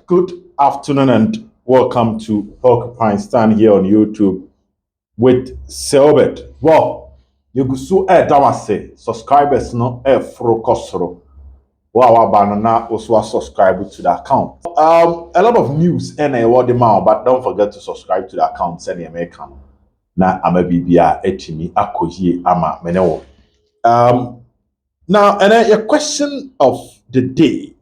Good afternoon and welcome to Porcupine Stand here on YouTube with Selbert. Well, you go so damase subscribers no fro kosoro. Wow, banana also subscribe to the account. A lot of news and a word amount, but don't forget to subscribe to the account. Send your American. Na ama bibia etimi akoyie ama menewo. Now, and a question of the day.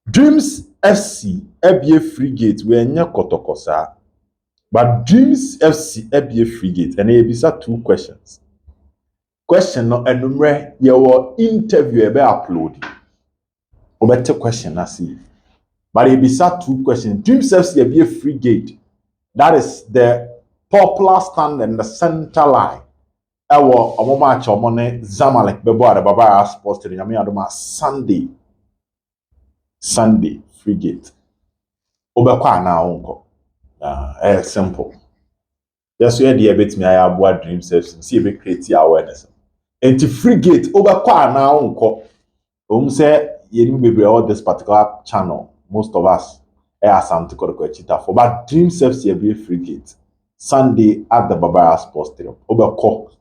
Dreams FC ebie frigate we enya kotokosa. But Dreams FC ebie frigate and ebisa two questions. Question no enumere your interview ebe upload. Obete question na see. But ebisa two questions. Dreams FC ebie frigate. That is the popular stand in the center line. Ewo omo match omo ne Zamalek bebo at the Baba Sports to nyame adoma Sunday frigate. Obekwa na onko. Simple. Yes, we dey bit me aya Dreams FC. See be create awareness. Enti frigate obekwa na onko. Say you be all this particular channel. Most of us Asante Kotoko cheater for, but Dreams FC be frigate Sunday at the Baba Sports Stadium. Obekwa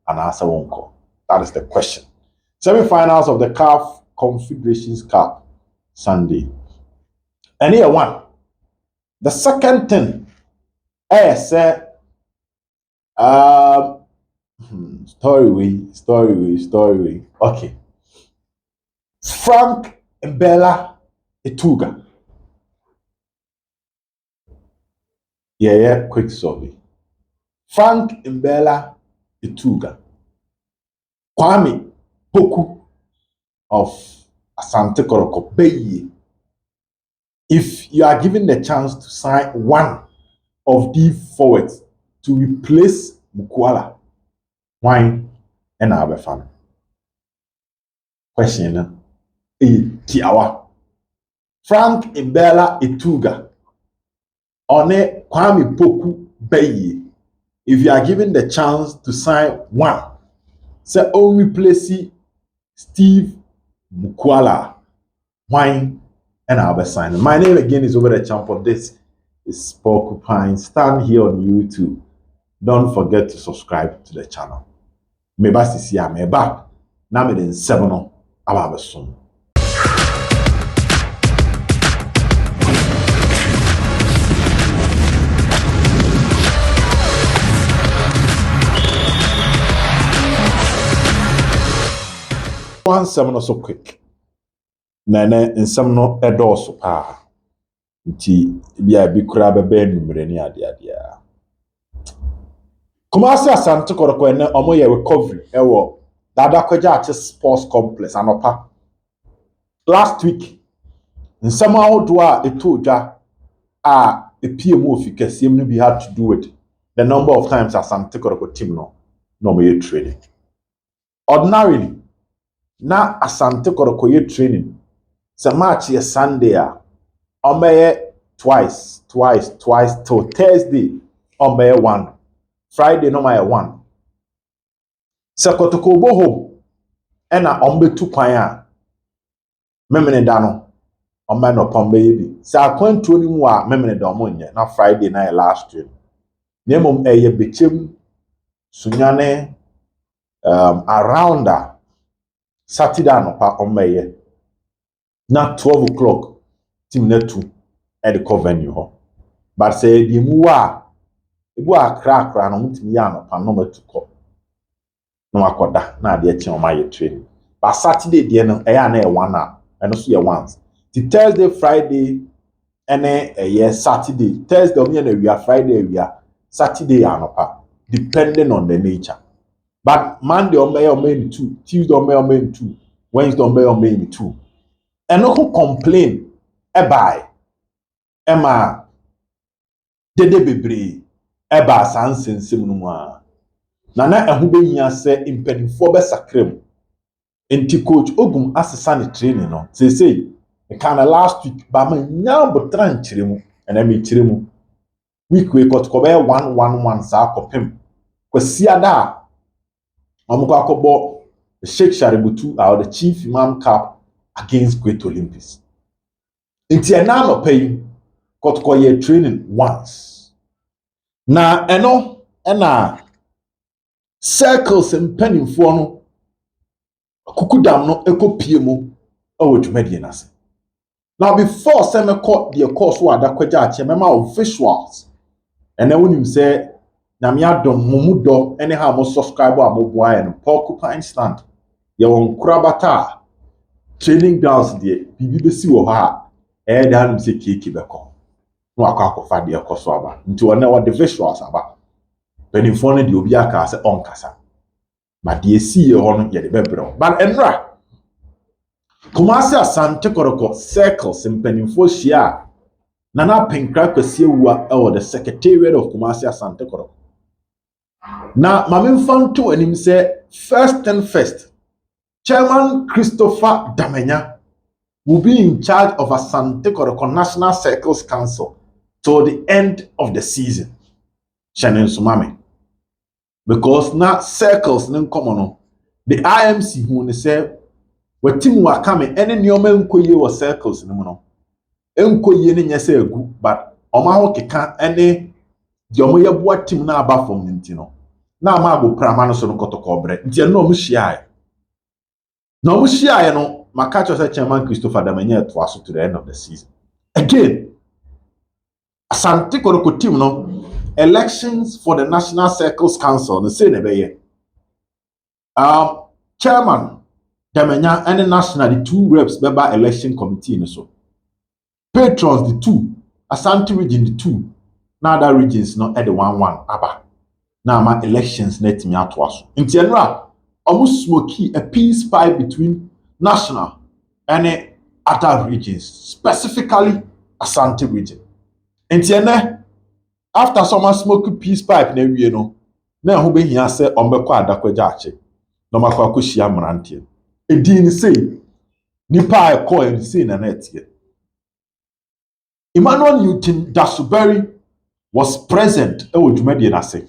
and answer onko. That is the question. Semi-finals of the CAF Confederations Cup Sunday. And here one. The second thing, say, story. Okay. Frank Mbella Etuga. Yeah, quick survey. Frank Mbella Etuga. Kwame Poku of Asante Kotoko Beye. If you are given the chance to sign one of these forwards to replace Mukwala, why and our fan? Question Tiawa. Frank Mbella Etuga One Kwame Poku Beye. If you are given the chance to sign one, say only replace Steve Mukwala, why? And I'll be signing. My name again is Over the Champ. This is Porcupine. Stand here on YouTube. Don't forget to subscribe to the channel. Meba sisi ya meba. Na me den 7 no. Aba be soon. One 7 so quick. Nene nsɛm no ɛdɔɔso paa nti bia bi kura bɛbɛ numere ni ade a Kumasi Asante Kotoko ene omo ye recovery ɛwɔ Dada Kwaja Sports Complex anopa last week nsɛm ahodo a ɛtɔ dwa a epie mu ofikasiem no bi had to do with the number of times Asante Kotoko team no omo ye training. Ordinarily na Asante Kotoko ye training the match is Sunday. Twice till Thursday. One. Friday no my one. Kotoko go home. Ena 2 kwan. Memene dano. No pombe. Sa kwantu ni mu a memene da omonye na Friday na last year. Nemom bechem sunyane around Saturday anopa omeye. Na 12 o'clock, team net 2 at the venue ho. But say the muwa, crack no mutimi ya no pa no matuko. No akoda na de echi o ma ye training. But Saturday de no eya na e one na, and so ye once. The Thursday, Friday, ene ye Saturday. Thursday o me na wia, Friday wia, Saturday anopa, depending on the nature. But Monday o me 2, Tuesday o me 2, Wednesday o me 2. And who complain by Emma Dede Bebre Eba Sansen Simunwa. Nana who be here say impeding for besakrem. Enti coach Ogum assistant training no. Say the kind of last week, but my now but trying chirimu and I mean chirimu. Week we got cover 1-1-1 sa kopim. Kwesiada Amuka kobo the Sheikh Shaributu or the Chief Imam Cup against Great Olympics. Nti ena no pay Kotoko ye training once. Na eno ena circles mpanimfo no kukudam no ekopie mu ewo dwumadie nase. Now before say me call the course wa adakwaja ache mema of visuals. And then when you say na me adom mumudo anyhow mo subscribe or mo boy and porcupine stand. You won krabata training grounds there bibi besi wo ha e da no say keke beko. No akwa de koso aba. Nti wona wo the visuals aba. Penifo no de obi aka say on kasa. But the see ye ho no ye de bebrɛ. But enra Kumasi Asante Kotoko circles mpanimfo hia Nana Penkra kwesi ewua ewo the secretariat of Kumasi Asante Kotoko. Na mamemfanto anim say first and first Chairman Christopher Damenya will be in charge of Asante Kotoko National Circles Council till the end of the season. Shannon Sumame. Because na circles nen komono the IMC who ne say wetim wa kame ene nioma nkoye wo circles ne mu no enkoye ne nyese egu but oma ho keka ene de omo yeboa team na aba from nti no na ama go prama no so no Kotoko bre nti no omo hia na omo hia no maka cho say Chairman Christopher Damenya to aso to the end of the season again. Asante Kotoko team no elections for the National Circles Council the say ne be Chairman Damenya and the national the two reps beba election committee in so. Patrons the two, Asante region the two, now other regions not at the 1-1 aba. Now my elections net me out was. In general, almost smoky a peace pipe between national and other regions, specifically Asante region. In general, after some smoky peace pipe ne we no, na who be here say ombeko adakwaja ache. No makwa koshia mrantie. Edin say nipa e call and say na net here. Emmanuel Newton Dasoberi was present ewo dwumadie na say.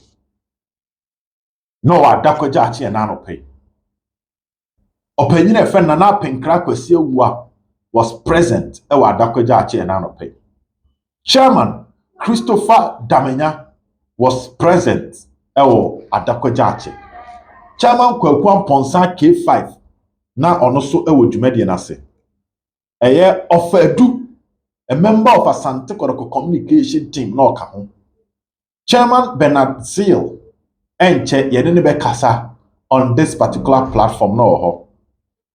No adakwaja ache na no pay. Opanyina efe na Penkra kwesi ewua was present ewo adakwaja ache na no pay. Chairman Christopher Damenya was present ewo adakwaja ache. Chairman Kwaku Ponsa K5 na ono so ewo dwumadie na say. Eye Ofedu, a member of Asante Kotoko communication team no ka ho. Chairman Bernard Zeal enche yede ne be kasa on this particular platform no ho.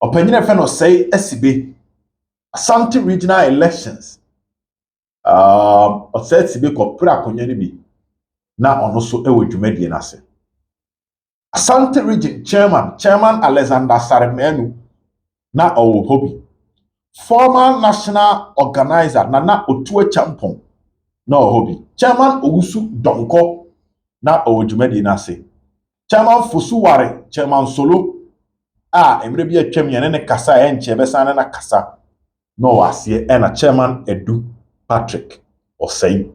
Opanyina fe no say esibe Asante regional elections o say esibe ko pra akonya ne bi na ono so ewo dwumadie na say. Asante region chairman Alexander Saremenu na owo hobi. Former national organizer Nana Otuo Champon na ohobi. Chairman Owusu Donko na owodwumadi na se. Chairman Fosuware, Chairman Solo emre bi atwam yene ne kasa enche besa na kasa no wase na Chairman Edu Patrick Osei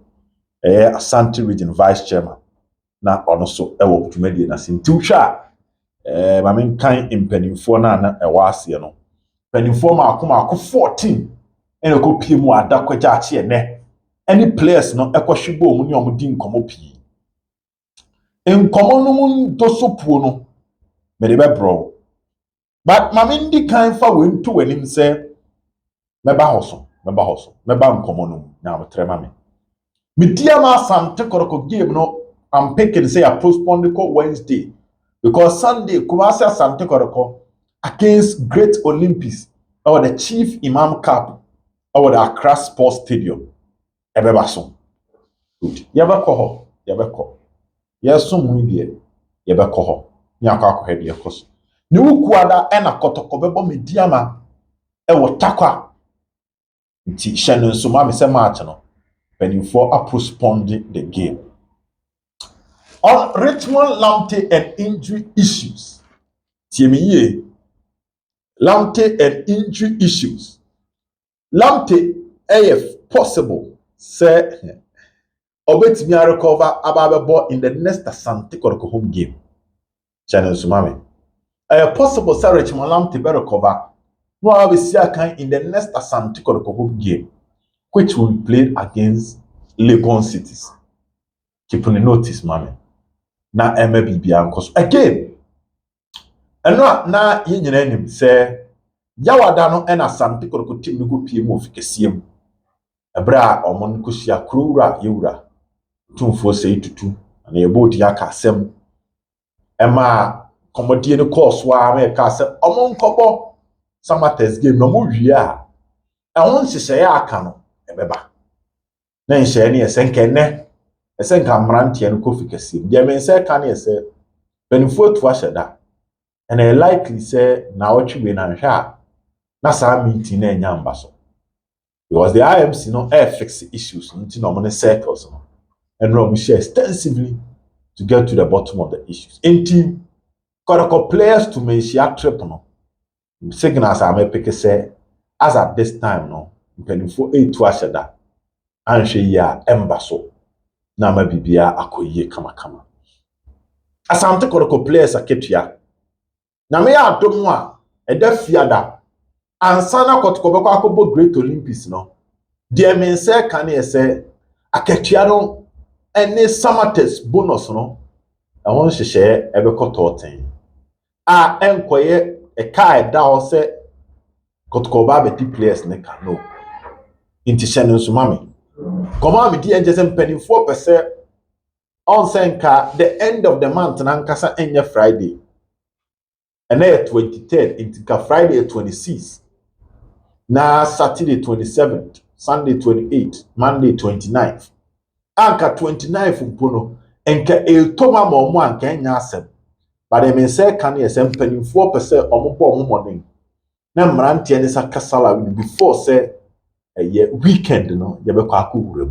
Asante Region Vice Chairman na ono so ewo dwumadi na se. Ntiwhwa ma menkan impanimfo na ewase no. Penifo ma 14 ene ko pie mu adakwaja ache ne any players no ekohwebo mu ne omudi nkomo pii enkomo no mu dosopuo no me de bebro but mama ndi kan fa wentu wanim se meba hoso meba nkomo no na motrema me media ma Asante Kotoko game no I'm picking say I postponed the Wednesday because Sunday Kumasi Asante Kotoko against Great Olympics or the Chief Imam Cup or the Accra Sports Stadium. Ebebaso. Good. Yabako. Yes, some media. Yabako. Nyako head your course. New Kuada and a Kotoko bebo mediama. Ewo takwa. Nti Shannon Sumami se marchano. Penny for a postponed the game. On Richmond Lamptey and injury issues. Tiemiye. Lamptey and injury issues. Lamptey, if possible, say, obetimi recover ababebo in the next Asante Kotoko home game. Channel Sumami. Possible, say Richmond Lamptey be recover. No, I will see in the next Asante Kotoko home game. which we played against Legon Cities. Keep on notice, mommy. Na MBB because again, and na yin say Yawada no and Asante Kotoko team no go PM of Kesiem. Abra or Monkusia Krura Yura. 2-4-2 and a boat yaka sem. Emma commodity no course wa me castle among couple Samates game no more ya. And once you say I can ebeba. Then she any a senkene a senkamranti and coffee Kessim. Yemen say can you say when you to wash that. And I likely say now what you been and sha. Na sa meeting na nyamba so. Because the IMC no air fix issues into normal circles no. And we share extensively to get to the bottom of the issues. In team, Kotoko players to me share trip no. Signals I may pick say as at this time no. Penny for 8 to ashada. And she ya embasso. Na ma bibia akoye kama. Asante Kotoko players a kept ya. Na me ya adomwa e da fiada. Ansana Kotoko beko akobo Great Olympics no. Dear men say can you say aketiano any summer test bonus no. I want to share ebe kototen. Enkoye e kai da o say Kotoko ba be players ne ka no. Inti channel so mami. Koma me di enje penny 4% on senka the end of the month na nkasa enye Friday. And then 23rd into Friday 26th. Na Saturday 27th, Sunday 28th, Monday 29th. Anka 29th mpono enka toma mo anka nya asem. But I mean say can you say penny 4% omo morning. Na mrantie ne sakasala before say a weekend no ye be kwa akowura.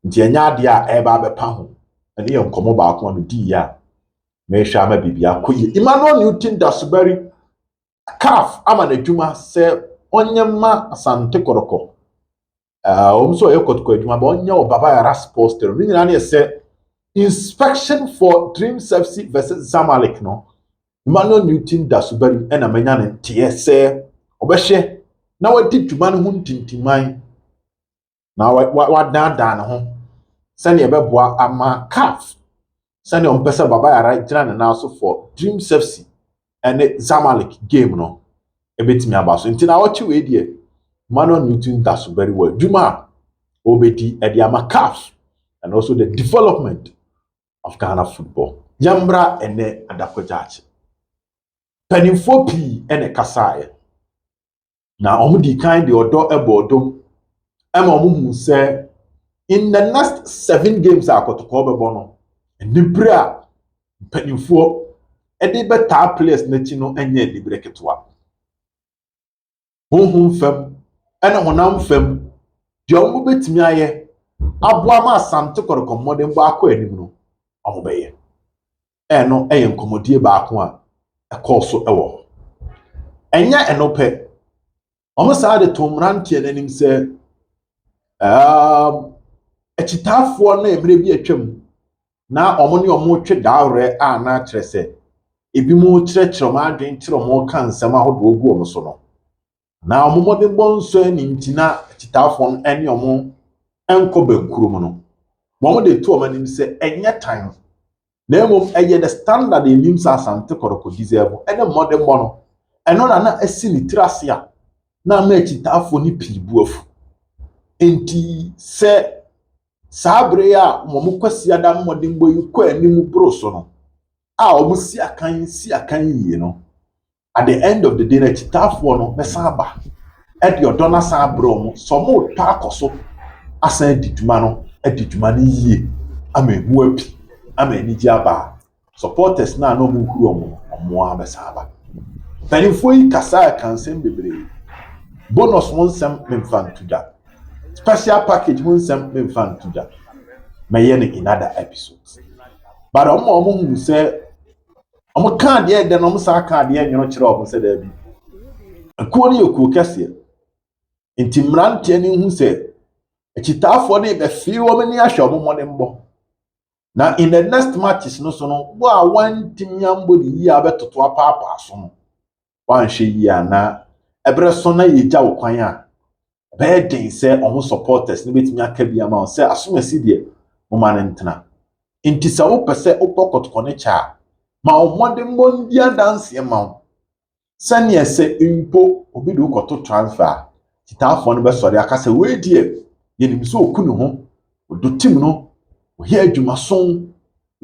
Nti enya ade a eba bepa ho. Ene ye nkomo ba akoma me di ya. Me hwa ma bibia koye. Emmanuel Newton Dasoberi CAF ama na dwuma say onyema Asante Kotoko. So Kotoko adwuma ba onya obaba yara sports term. Ni na say inspection for Dream FC versus Zamalek no. Emmanuel Newton Dasoberi ena menya ne tie say obehye na wadi dwuma no ho ntintiman na wadan ne ho sane ebeboa ama CAF sane ompesa baba yara gina ne na so for Dream FC ene Zamalek game no ebetimi abaso ntina wachi we die Emmanuel Newton Dasoberi wa dwuma obedi edi ama CAF and also the development of Ghana football yambra ene adakwajachi penifo pi ene kasaye na omudi kind the odo ebodom ema omuhu say in the next 7 games Kotoko bebo no nibre a penifo edi beta players na chi no enye libre ketwa honhom fam ena honam fam de omo betimi aye aboa ma Asante Kotoko modern ba akọ anim no omo beye eno eye nkomodie ba ako a ekoso ewo enya enope omo sa de tomrantie nanim se echitafo na emre bi atwam na omo ne omo twe daawre a na kire se ebi mu kire ma adwen kire omo kan nsem ahodo ogu omo so no na omo modern bonso ani ntina echitafo ene omo enko bankurum no omo de to omo anim se enya time na emom eye the standard enim sa Asante Kotoko deserve ene modern bono eno na asi ni trase a na ma echitafo ni pibu afu enti se sabre ya momo kwasi adam modern boy kwa anim broso no a omo si akan yie no at the end of the day na echitafo no besa aba e de odona sa abro mo so mo ta akoso asan diduma no ediduma ni yie ama ehu api ama eniji aba supporters na no mu huru omo abesa aba penifo yi kasa kan sem bebre bonus won sem memfantuda special package won sem memfantuda maye ne in other episodes but omo hu say omo kan de de no omo sa kan de enyo kire omo se da bi akuo ne yokuo kase nti mrantie ne hu say echitafo ne be fi wo mani ahwe omo mo ne mbo na in the next matches no so no bo a wan timyambo de yi abetoto apapa so no wan hwe yi ana ebre so na yeja wo kwan a Beden say omo supporters ne betimi aka bi ama say asomasi de mo ma ne ntena enti sa wo pese opo Kotoko ne cha ma omode mbondi adanse ma wo sane ese impo obi do koto transfer titafo no be sori aka say we die yenim so oku ne ho odo team no o hia adwumason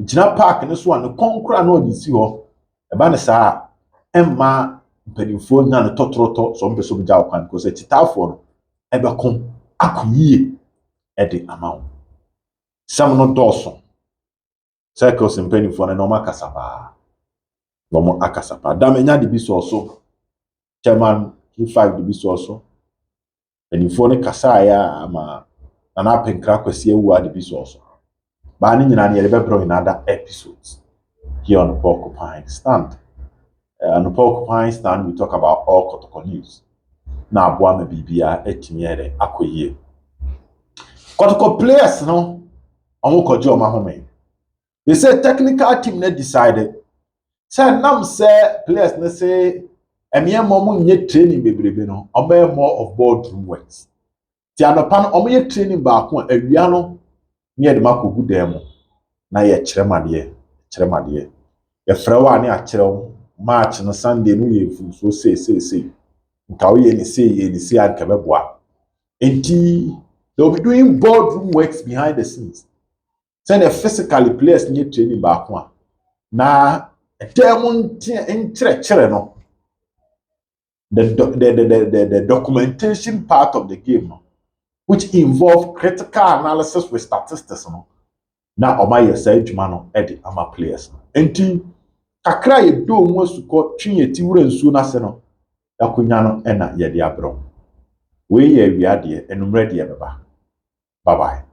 gina park ne so an konkura na odi si ho e ba ne saa emma mpanimfo nya ne totoroto so mpeso bi ja kwan ko say titafo no ebekon akoyie ede amawo sam no doso circles mpanimfo na no makasapa no mo akasapa da menya de bi so chairman Q5 de bi so mpanimfo ne kasa ya ama na apenkra kwasi ewu ade bi so ba ne nyina ne bebro in other episodes here on Porcupine Stand. On Porcupine Stand we talk about all Kotoko news na aboa ma bibia etimi ere akoyie Kotoko players no omo kojo ma home. They say technical team ne decided say nam say players ne say emia momu nye training bebrebe no obey more of boardroom works. Ti anopa no omo ye training ba ko awia no ne de makogu dem na ye kyeremade ye frewa ne akyerɛw match no Sunday no ye fu so say nka we ye ni say anka beboa enti they will be doing boardroom works behind the scenes. Send a physically players near training back one. Na demon no. The documentation part of the game no, which involve critical analysis with statistics no. Na oma ye say adwuma no e de ama players no. Enti kakra ye do mu asuko twin eti wura nsuo na se no. Yakonya no e na ye de abro. We ye wiade enumre de beba. Bye bye.